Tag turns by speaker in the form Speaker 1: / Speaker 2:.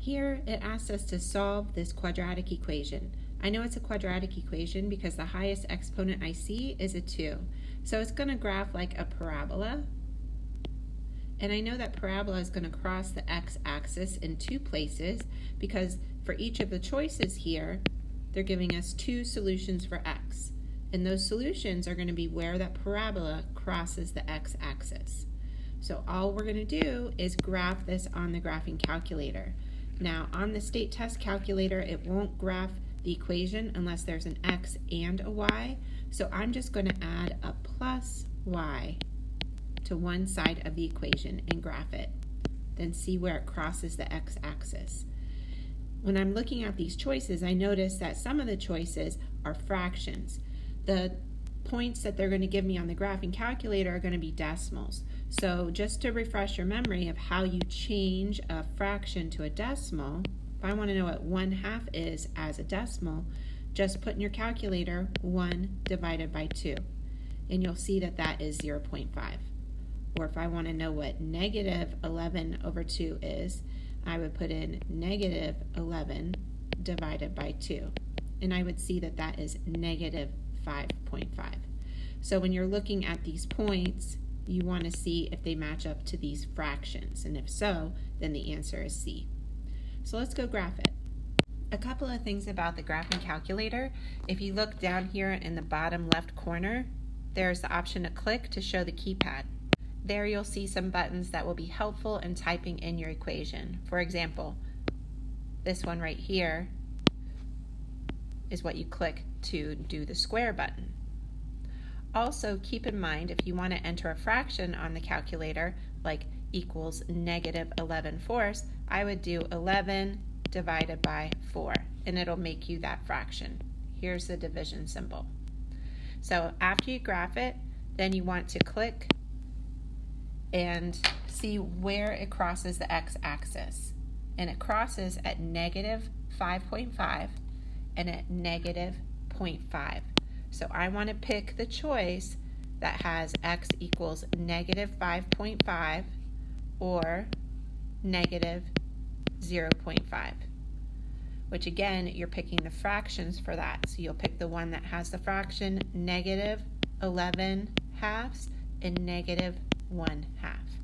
Speaker 1: Here it asks us to solve this quadratic equation. I know it's a quadratic equation because the highest exponent I see is a 2. So it's going to graph like a parabola. And I know that parabola is going to cross the x-axis in 2 places because for each of the choices here, they're giving us 2 solutions for x. And those solutions are going to be where that parabola crosses the x-axis. So all we're going to do is graph this on the graphing calculator. Now on the state test calculator, it won't graph the equation unless there's an x and a y. So I'm just going to add a plus y to one side of the equation and graph it. Then see where it crosses the x-axis. When I'm looking at these choices, I notice that some of the choices are fractions. The points that they're going to give me on the graphing calculator are going to be decimals. So just to refresh your memory of how you change a fraction to a decimal, if I want to know what 1/2 is as a decimal, just put in your calculator 1 divided by 2, and you'll see that that is 0.5. Or if I want to know what negative 11 over 2 is, I would put in negative 11 divided by 2, and I would see that that is negative 5.5. So when you're looking at these points, you want to see if they match up to these fractions, and if so, then the answer is C. So let's go graph it. A couple of things about the graphing calculator. If you look down here in the bottom left corner, there's the option to click to show the keypad. There you'll see some buttons that will be helpful in typing in your equation. For example, this one right here is what you click to do the square button. Also, keep in mind if you want to enter a fraction on the calculator, like equals negative 11/4, I would do 11 divided by 4, and it'll make you that fraction. Here's the division symbol. So after you graph it, then you want to click and see where it crosses the x-axis. And it crosses at negative 5.5 and at negative 0.5. So I want to pick the choice that has x equals negative 5.5 or negative 0.5, which again, you're picking the fractions for that. So you'll pick the one that has the fraction negative 11/2 and negative 1/2.